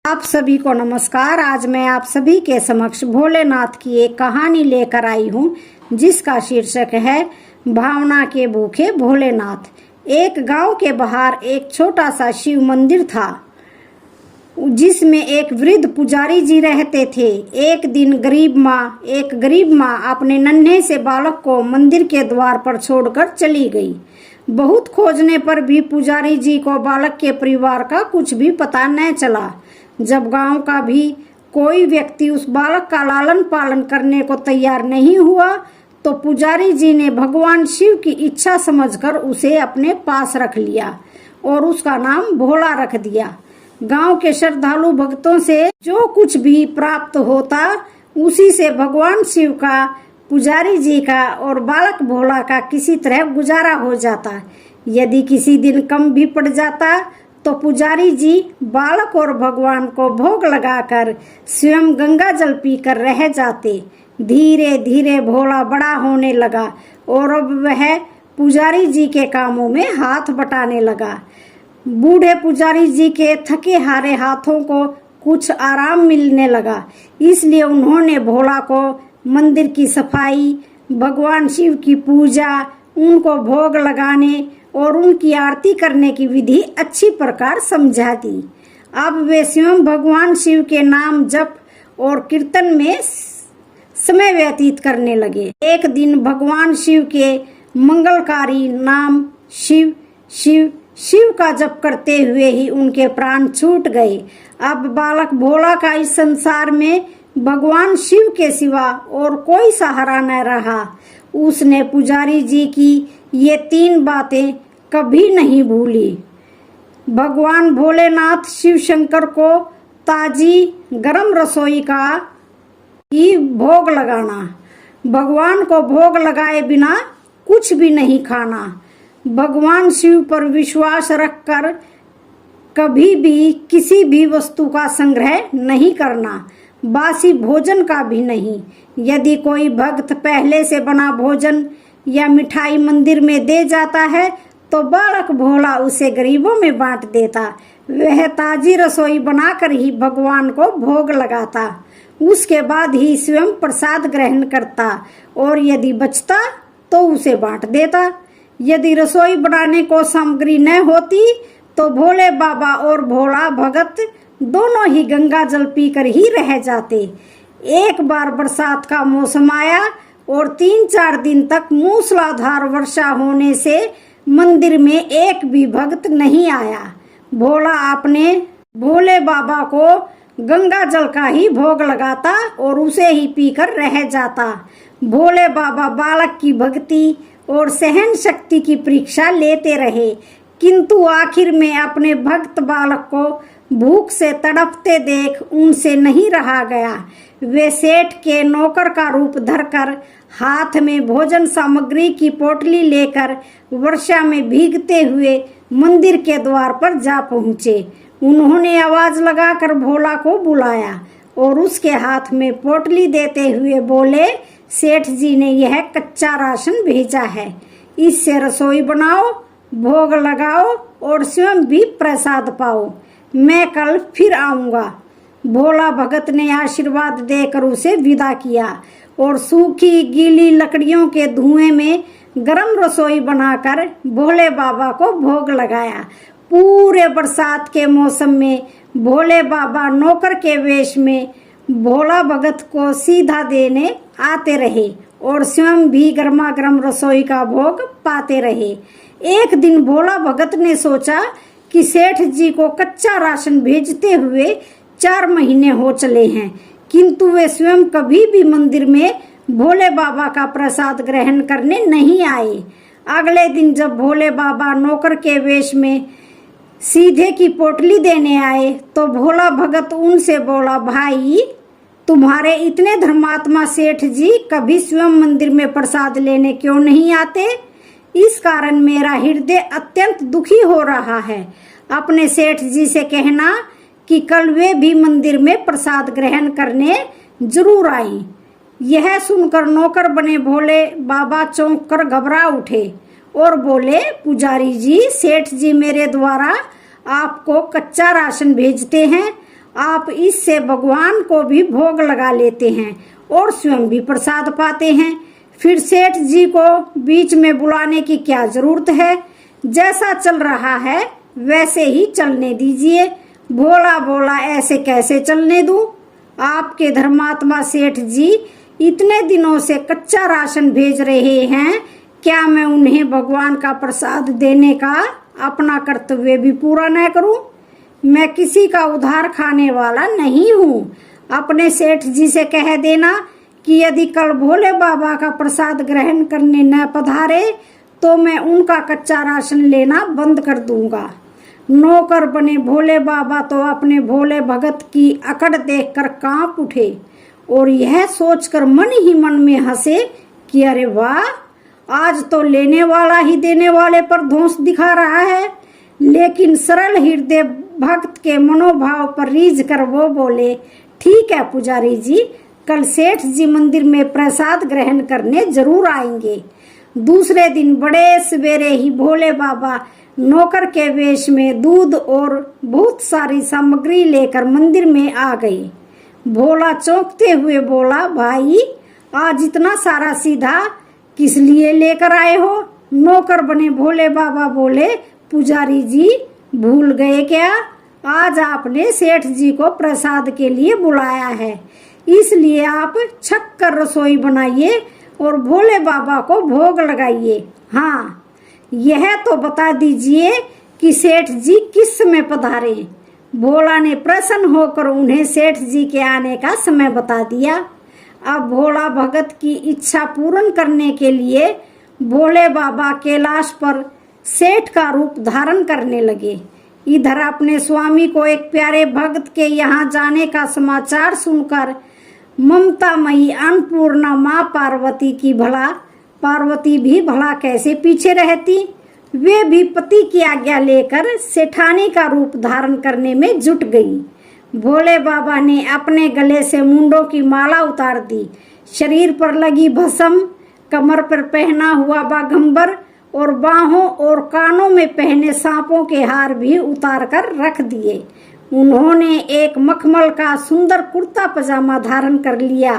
आप सभी को नमस्कार। आज मैं आप सभी के समक्ष भोलेनाथ की एक कहानी लेकर आई हूँ, जिसका शीर्षक है भावना के भूखे भोलेनाथ। एक गांव के बाहर एक छोटा सा शिव मंदिर था, जिसमें एक वृद्ध पुजारी जी रहते थे। एक दिन एक गरीब माँ अपने नन्हे से बालक को मंदिर के द्वार पर छोड़कर चली गई। बहुत खोजने पर भी पुजारी जी को बालक के परिवार का कुछ भी पता न चला। जब गांव का भी कोई व्यक्ति उस बालक का लालन पालन करने को तैयार नहीं हुआ, तो पुजारी जी ने भगवान शिव की इच्छा समझकर उसे अपने पास रख लिया और उसका नाम भोला रख दिया। गांव के श्रद्धालु भक्तों से जो कुछ भी प्राप्त होता, उसी से भगवान शिव का, पुजारी जी का और बालक भोला का किसी तरह गुजारा हो जाता। यदि किसी दिन कम भी पड़ जाता, तो पुजारी जी बालक और भगवान को भोग लगाकर स्वयं गंगा जल पीकर रह जाते। धीरे धीरे भोला बड़ा होने लगा और अब वह पुजारी जी के कामों में हाथ बटाने लगा। बूढ़े पुजारी जी के थके हारे हाथों को कुछ आराम मिलने लगा, इसलिए उन्होंने भोला को मंदिर की सफाई, भगवान शिव की पूजा, उनको भोग लगाने और उनकी आरती करने की विधि अच्छी प्रकार समझा दी। अब वे स्वयं भगवान शिव के नाम जप और कीर्तन में समय व्यतीत करने लगे। एक दिन भगवान शिव के मंगलकारी नाम शिव शिव शिव का जप करते हुए ही उनके प्राण छूट गए। अब बालक भोला का इस संसार में भगवान शिव के सिवा और कोई सहारा न रहा। उसने पुजारी जी की ये 3 बातें कभी नहीं भूली। भगवान भोलेनाथ शिव शंकर को ताजी गरम रसोई का ही भोग लगाना, भगवान को भोग लगाए बिना कुछ भी नहीं खाना, भगवान शिव पर विश्वास रखकर कभी भी किसी भी वस्तु का संग्रह नहीं करना, बासी भोजन का भी नहीं। यदि कोई भक्त पहले से बना भोजन या मिठाई मंदिर में दे जाता है, तो बालक भोला उसे गरीबों में बांट देता। वह ताजी रसोई बनाकर ही भगवान को भोग लगाता, उसके बाद ही स्वयं प्रसाद ग्रहण करता और यदि बचता तो उसे बांट देता। यदि रसोई बनाने को सामग्री न होती, तो भोले बाबा और भोला भगत दोनों ही गंगा जल पीकर ही रह जाते। एक बार बरसात का मौसम आया और 3-4 दिन तक मूसलाधार वर्षा होने से मंदिर में एक भी भक्त नहीं आया। भोला अपने भोले बाबा को गंगा जल का ही भोग लगाता और उसे ही पीकर रह जाता। भोले बाबा बालक की भक्ति और सहन शक्ति की परीक्षा लेते रहे, किंतु आखिर में अपने भक्त बालक को भूख से तड़पते देख उनसे नहीं रहा गया। वे सेठ के नौकर का रूप धरकर हाथ में भोजन सामग्री की पोटली लेकर वर्षा में भीगते हुए मंदिर के द्वार पर जा पहुँचे। उन्होंने आवाज लगाकर भोला को बुलाया और उसके हाथ में पोटली देते हुए बोले, सेठ जी ने यह कच्चा राशन भेजा है, इससे रसोई बनाओ, भोग लगाओ और स्वयं भी प्रसाद पाओ। मैं कल फिर आऊंगा। भोला भगत ने आशीर्वाद देकर उसे विदा किया और सूखी गीली लकड़ियों के धुएं में गरम रसोई बनाकर भोले बाबा को भोग लगाया। पूरे बरसात के मौसम में भोले बाबा नौकर के वेश में भोला भगत को सीधा देने आते रहे और स्वयं भी गर्मा गर्म रसोई का भोग पाते रहे। एक दिन भोला भगत ने सोचा कि सेठ जी को कच्चा राशन भेजते हुए 4 महीने हो चले हैं, किंतु वे स्वयं कभी भी मंदिर में भोले बाबा का प्रसाद ग्रहण करने नहीं आए। अगले दिन जब भोले बाबा नौकर के वेश में सीधे की पोटली देने आए, तो भोला भगत उनसे बोला, भाई तुम्हारे इतने धर्मात्मा सेठ जी कभी स्वयं मंदिर में प्रसाद लेने क्यों नहीं आते? इस कारण मेरा हृदय अत्यंत दुखी हो रहा है। अपने सेठ जी से कहना कि कल वे भी मंदिर में प्रसाद ग्रहण करने जरूर आए। यह सुनकर नौकर बने भोले बाबा चौंक कर घबरा उठे और बोले, पुजारी जी, सेठ जी मेरे द्वारा आपको कच्चा राशन भेजते हैं आप इससे भगवान को भी भोग लगा लेते हैं और स्वयं भी प्रसाद पाते हैं। फिर सेठ जी को बीच में बुलाने की क्या जरूरत है? जैसा चल रहा है वैसे ही चलने दीजिए। भोला बोला, ऐसे कैसे चलने दूं? आपके धर्मात्मा सेठ जी इतने दिनों से कच्चा राशन भेज रहे हैं, क्या मैं उन्हें भगवान का प्रसाद देने का अपना कर्तव्य भी पूरा न करूं? मैं किसी का उधार खाने वाला नहीं हूं। अपने सेठ जी से कह देना कि यदि कल भोले बाबा का प्रसाद ग्रहण करने न पधारे तो मैं उनका कच्चा राशन लेना बंद कर दूंगा। नौकर बने भोले बाबा तो अपने भोले भगत की अकड़ देखकर कांप उठे और यह सोचकर मन ही मन में हंसे कि अरे वाह, आज तो लेने वाला ही देने वाले पर धौंस दिखा रहा है। लेकिन सरल हृदय भक्त के मनोभाव पर रीझ कर वो बोले, ठीक है पुजारी जी, कल सेठ जी मंदिर में प्रसाद ग्रहण करने जरूर आएंगे। दूसरे दिन बड़े सवेरे ही भोले बाबा नौकर के वेश में दूध और बहुत सारी सामग्री लेकर मंदिर में आ गए। भोला चौंकते हुए बोला, भाई आज इतना सारा सीधा किस लिए लेकर आए हो? नौकर बने भोले बाबा बोले, पुजारी जी भूल गए क्या? आज आपने सेठ जी को प्रसाद के लिए बुलाया है, इसलिए आप छक कर रसोई बनाइए और भोले बाबा को भोग लगाइए। हाँ, यह तो बता दीजिए कि सेठ जी किस समय पधारे। भोला ने प्रसन्न होकर उन्हें सेठ जी के आने का समय बता दिया। अब भोला भगत की इच्छा पूर्ण करने के लिए भोले बाबा कैलाश पर सेठ का रूप धारण करने लगे। इधर अपने स्वामी को एक प्यारे भक्त के यहाँ जाने का समाचार सुनकर ममतामयी अन्नपूर्णा माँ पार्वती भी भला कैसे पीछे रहती। वे भी पति की आज्ञा लेकर सेठानी का रूप धारण करने में जुट गई। भोले बाबा ने अपने गले से मुंडों की माला उतार दी, शरीर पर लगी भस्म, कमर पर पहना हुआ बाघंबर और बाहों और कानों में पहने सांपों के हार भी उतार कर रख दिए। उन्होंने एक मखमल का सुंदर कुर्ता पजामा धारण कर लिया।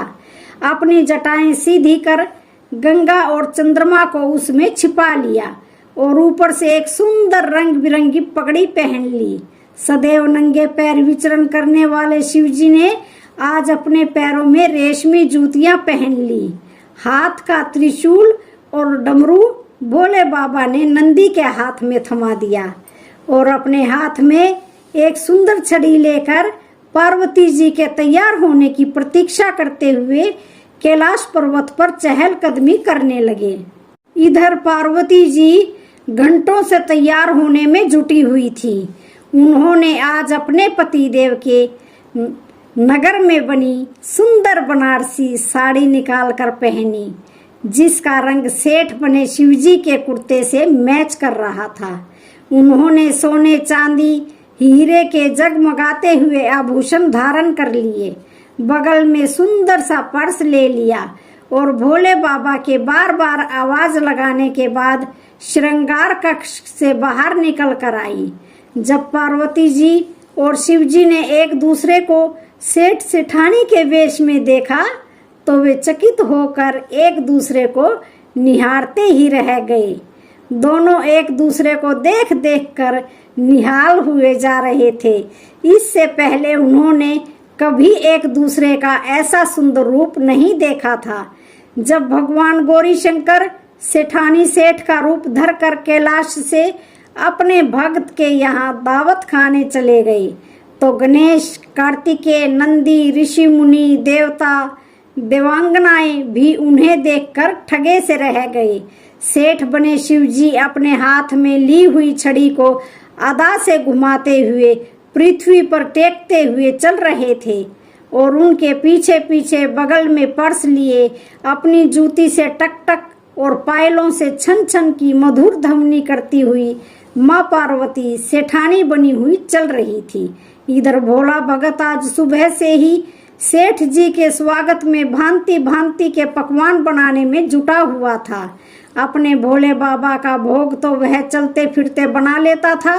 अपनी जटाएं सीधी कर गंगा और चंद्रमा को उसमें छिपा लिया और ऊपर से एक सुंदर रंग बिरंगी पगड़ी पहन ली। सदैव नंगे पैर विचरण करने वाले शिवजी ने आज अपने पैरों में रेशमी जूतियां पहन ली। हाथ का त्रिशूल और डमरू भोले बाबा ने नंदी के हाथ में थमा दिया और अपने हाथ में एक सुंदर छड़ी लेकर पार्वती जी के तैयार होने की प्रतीक्षा करते हुए कैलाश पर्वत पर चहलकदमी करने लगे। इधर पार्वती जी घंटों से तैयार होने में जुटी हुई थी। उन्होंने आज अपने पतिदेव के नगर में बनी सुंदर बनारसी साड़ी निकाल कर पहनी, जिसका रंग सेठ बने शिवजी के कुर्ते से मैच कर रहा था। उन्होंने सोने चांदी हीरे के जगमगाते हुए आभूषण धारण कर लिए, बगल में सुंदर सा पर्स ले लिया और भोले बाबा के बार बार आवाज लगाने के बाद श्रृंगार कक्ष से बाहर निकल कर आई। जब पार्वती जी और शिवजी ने एक दूसरे को सेठ सेठानी के वेश में देखा तो वे चकित होकर एक दूसरे को निहारते ही रह गए। दोनों एक दूसरे को देख देख कर निहाल हुए जा रहे थे। इससे पहले उन्होंने कभी एक दूसरे का ऐसा सुंदर रूप नहीं देखा था। जब भगवान गौरी शंकर सेठानी सेठ का रूप धर कर कैलाश से अपने भक्त के यहाँ दावत खाने चले गए तो गणेश, कार्तिकेय, नंदी, ऋषि मुनि, देवता, देवांगनाएं भी उन्हें देखकर ठगे से रह गए। सेठ बने शिवजी अपने हाथ में ली हुई छड़ी को अदा से घुमाते हुए पृथ्वी पर टेकते हुए चल रहे थे और उनके पीछे पीछे बगल में पर्स लिए अपनी जूती से टक टक और पायलों से छन छन की मधुर ध्वनि करती हुई माँ पार्वती सेठानी बनी हुई चल रही थी। इधर भोला भगत आज सुबह से ही सेठ जी के स्वागत में भांति भांति के पकवान बनाने में जुटा हुआ था। अपने भोले बाबा का भोग तो वह चलते फिरते बना लेता था,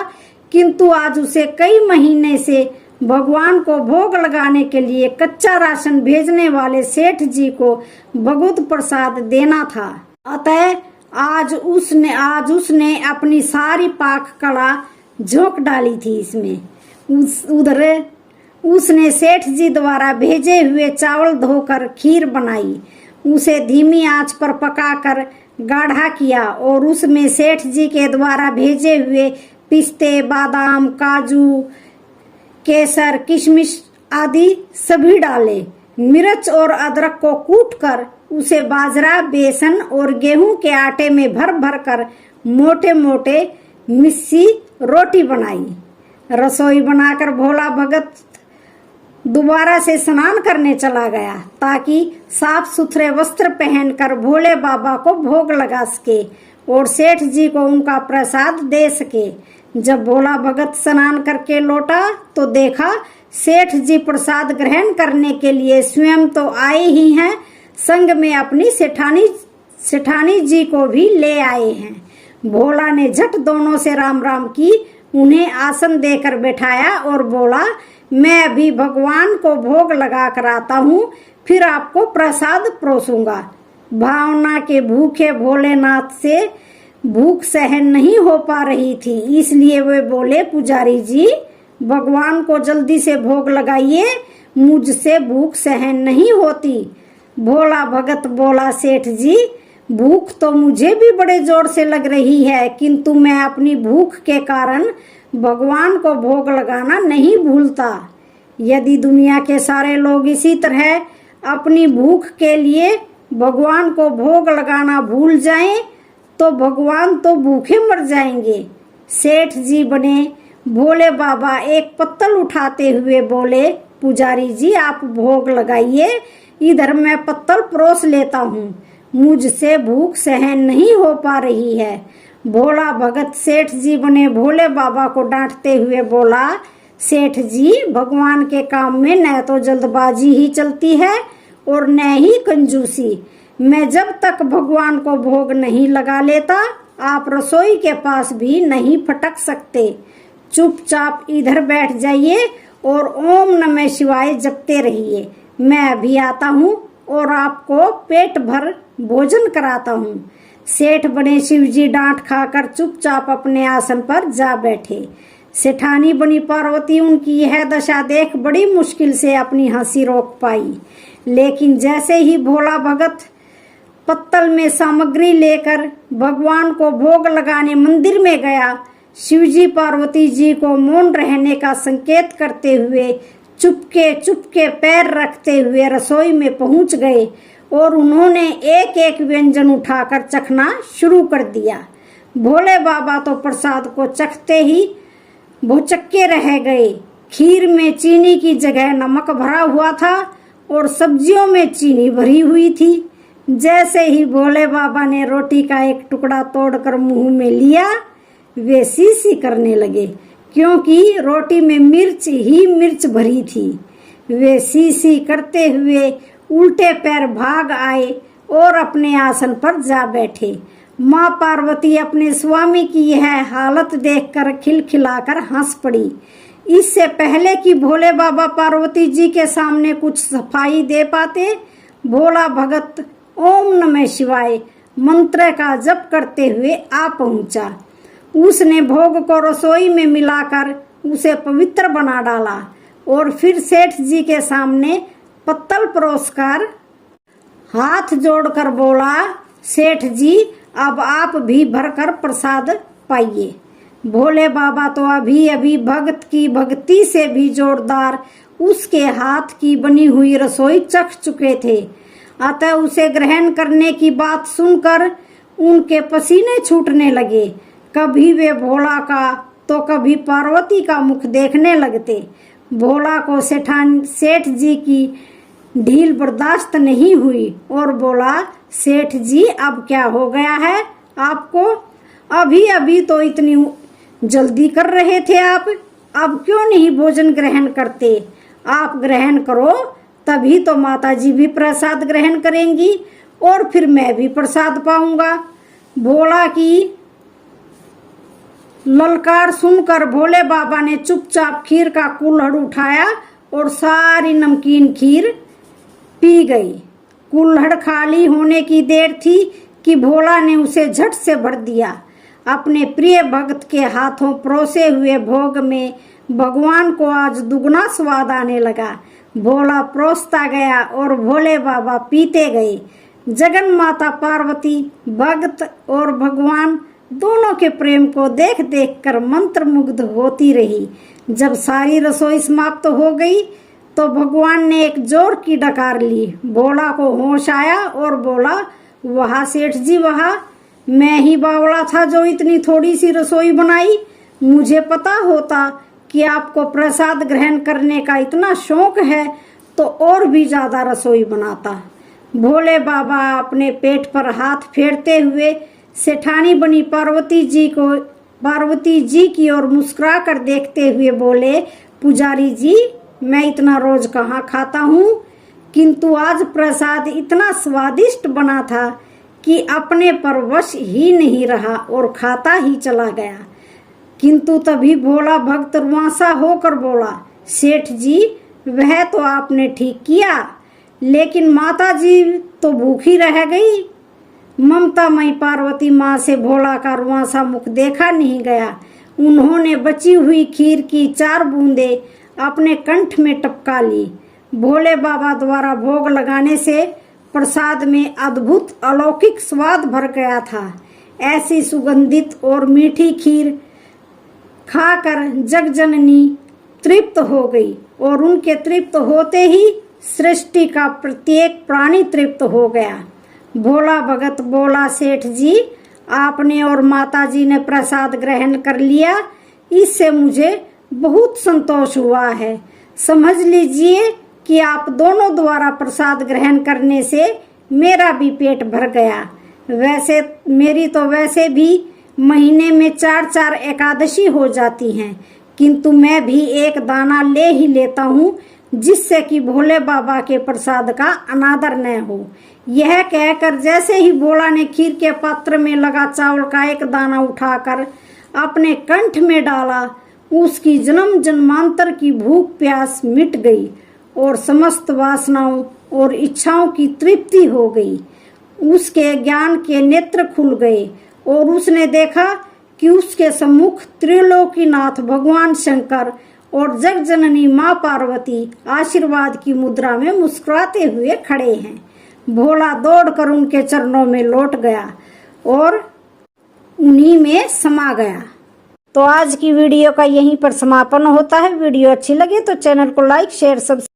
किंतु आज उसे कई महीने से भगवान को भोग लगाने के लिए कच्चा राशन भेजने वाले सेठ जी को बहुत प्रसाद देना था। अतः आज उसने अपनी सारी पाक कला झोंक डाली थी इसमें। उधर उसने सेठ जी द्वारा भेजे हुए चावल धोकर खीर बनाई, उसे धीमी आंच पर पकाकर गाढ़ा किया और उसमें सेठ जी के द्वारा भेजे हुए पिस्ते, बादाम, काजू, केसर, किशमिश आदि सभी डाले। मिर्च और अदरक को कूटकर उसे बाजरा, बेसन और गेहूं के आटे में भर भर कर मोटे मोटे मिस्सी रोटी बनाई। रसोई बनाकर भोला भगत दोबारा से स्नान करने चला गया ताकि साफ सुथरे वस्त्र पहनकर भोले बाबा को भोग लगा सके और सेठ जी को उनका प्रसाद दे सके। जब भोला भगत स्नान करके लौटा तो देखा सेठ जी प्रसाद ग्रहण करने के लिए स्वयं तो आए ही हैं, संग में अपनी सेठानी जी को भी ले आए हैं। भोला ने झट दोनों से राम राम की, उन्हें आसन देकर बैठाया और बोला, मैं अभी भगवान को भोग लगा कर आता हूँ, फिर आपको प्रसाद परोसूंगा। भावना के भूखे भोलेनाथ से भूख सहन नहीं हो पा रही थी, इसलिए वे बोले, पुजारी जी भगवान को जल्दी से भोग लगाइए, मुझसे भूख सहन नहीं होती। भोला भगत बोला, सेठ जी भूख तो मुझे भी बड़े जोर से लग रही है, किंतु मैं अपनी भूख के कारण भगवान को भोग लगाना नहीं भूलता। यदि दुनिया के सारे लोग इसी तरह अपनी भूख के लिए भगवान को भोग लगाना भूल जाएं, तो भगवान तो भूखे मर जाएंगे। सेठ जी बने भोले बाबा एक पत्तल उठाते हुए बोले, पुजारी जी आप भोग लगाइए, इधर मैं पत्तल परोस लेता हूँ, मुझसे भूख सहन नहीं हो पा रही है। भोला भगत सेठ जी बने भोले बाबा को डांटते हुए बोला, सेठ जी भगवान के काम में न तो जल्दबाजी ही चलती है और न ही कंजूसी। मैं जब तक भगवान को भोग नहीं लगा लेता, आप रसोई के पास भी नहीं फटक सकते। चुपचाप इधर बैठ जाइए और ओम नमः शिवाय जपते रहिए। मैं अभी आता हूँ और आपको पेट भर भोजन कराता हूँ। सेठ बने शिवजी डांट खाकर चुपचाप अपने आसन पर जा बैठे। सेठानी बनी पार्वती उनकी यह दशा देख बड़ी मुश्किल से अपनी हंसी रोक पाई, लेकिन जैसे ही भोला भगत पत्तल में सामग्री लेकर भगवान को भोग लगाने मंदिर में गया, शिवजी पार्वती जी को मौन रहने का संकेत करते हुए चुपके चुपके पैर रखते हुए रसोई में पहुंच गए और उन्होंने एक एक व्यंजन उठाकर चखना शुरू कर दिया। भोले बाबा तो प्रसाद को चखते ही भौचक्के रह गए। खीर में चीनी की जगह नमक भरा हुआ था और सब्जियों में चीनी भरी हुई थी। जैसे ही भोले बाबा ने रोटी का एक टुकड़ा तोड़कर मुंह में लिया, वे सी करने लगे, क्योंकि रोटी में मिर्च ही मिर्च भरी थी। वे सी करते हुए उल्टे पैर भाग आए और अपने आसन पर जा बैठे। माँ पार्वती अपने स्वामी की यह हालत देखकर खिलखिलाकर हंस पड़ी। इससे पहले कि भोले बाबा पार्वती जी के सामने कुछ सफाई दे पाते, भोला भगत ओम नमः शिवाय मंत्र का जप करते हुए आ पहुंचा। उसने भोग को रसोई में मिलाकर उसे पवित्र बना डाला और फिर सेठ जी के सामने पत्तल परोसकर हाथ जोड़कर बोला, सेठ जी अब आप भी भरकर प्रसाद पाइए। भोले बाबा तो अभी अभी भगत की भक्ति से भी जोरदार उसके हाथ की बनी हुई रसोई चख चुके थे, अतः उसे ग्रहण करने की बात सुनकर उनके पसीने छूटने लगे। कभी वे भोला का तो कभी पार्वती का मुख देखने लगते। भोला को सेठ जी की ढील बर्दाश्त नहीं हुई और बोला, सेठ जी अब क्या हो गया है आपको? अभी अभी तो इतनी जल्दी कर रहे थे आप, अब क्यों नहीं भोजन ग्रहण करते? आप ग्रहण करो, तभी तो माता जी भी प्रसाद ग्रहण करेंगी और फिर मैं भी प्रसाद पाऊंगा। भोला की ललकार सुनकर भोले बाबा ने चुपचाप खीर का कुल्हड़ उठाया और सारी नमकीन खीर पी गई। कुल्हड़ खाली होने की देर थी कि भोला ने उसे झट से भर दिया। अपने प्रिय भक्त के हाथों परोसे हुए भोग में भगवान को आज दुगना स्वाद आने लगा। भोला परोसता गया और भोले बाबा पीते गए। जगन माता पार्वती भक्त और भगवान दोनों के प्रेम को देख देख कर मंत्रमुग्ध होती रही। जब सारी रसोई समाप्त हो गई तो भगवान ने एक जोर की डकार ली। भोला को होश आया और बोला, वहाँ सेठ जी वहाँ, मैं ही बावला था जो इतनी थोड़ी सी रसोई बनाई। मुझे पता होता कि आपको प्रसाद ग्रहण करने का इतना शौक है तो और भी ज्यादा रसोई बनाता। भोले बाबा अपने पेट पर हाथ फेरते हुए सेठानी बनी पार्वती जी की ओर मुस्कुरा कर देखते हुए बोले, पुजारी जी, मैं इतना रोज कहाँ खाता हूँ, किंतु आज प्रसाद इतना स्वादिष्ट बना था कि अपने पर वश ही नहीं रहा और खाता ही चला गया। किंतु तभी भोला भक्त रुआंसा होकर बोला, सेठ जी, वह तो आपने ठीक किया, लेकिन माता जी तो भूखी रह गई। ममतामयी पार्वती माँ से भोला का रुआंसा मुख देखा नहीं गया। उन्होंने बची हुई खीर की 4 बूंदें अपने कंठ में टपका ली। भोले बाबा द्वारा भोग लगाने से प्रसाद में अद्भुत अलौकिक स्वाद भर गया था। ऐसी सुगंधित और मीठी खीर खाकर जगजननी तृप्त हो गई और उनके तृप्त होते ही सृष्टि का प्रत्येक प्राणी तृप्त हो गया। भोला भगत बोला, सेठ जी, आपने और माता जी ने प्रसाद ग्रहण कर लिया, इससे मुझे बहुत संतोष हुआ है। समझ लीजिए कि आप दोनों द्वारा प्रसाद ग्रहण करने से मेरा भी पेट भर गया। वैसे मेरी तो वैसे भी महीने में 4-4 एकादशी हो जाती हैं, किंतु मैं भी एक दाना ले ही लेता हूँ, जिससे कि भोले बाबा के प्रसाद का अनादर न हो। यह कहकर जैसे ही भोला ने खीर के पात्र में लगा चावल का एक दाना उठाकर अपने कंठ में डाला, उसकी जन्म जन्मांतर की भूख प्यास मिट गई और समस्त वासनाओं और इच्छाओं की तृप्ति हो गई। उसके ज्ञान के नेत्र खुल गए और उसने देखा कि उसके सम्मुख त्रिलोकीनाथ भगवान शंकर और जगजननी माँ पार्वती आशीर्वाद की मुद्रा में मुस्कुराते हुए खड़े हैं। भोला दौड़कर उनके चरणों में लौट गया और उन्हीं में समा गया। तो आज की वीडियो का यहीं पर समापन होता है। वीडियो अच्छी लगे तो चैनल को लाइक, शेयर, सब्सक्राइब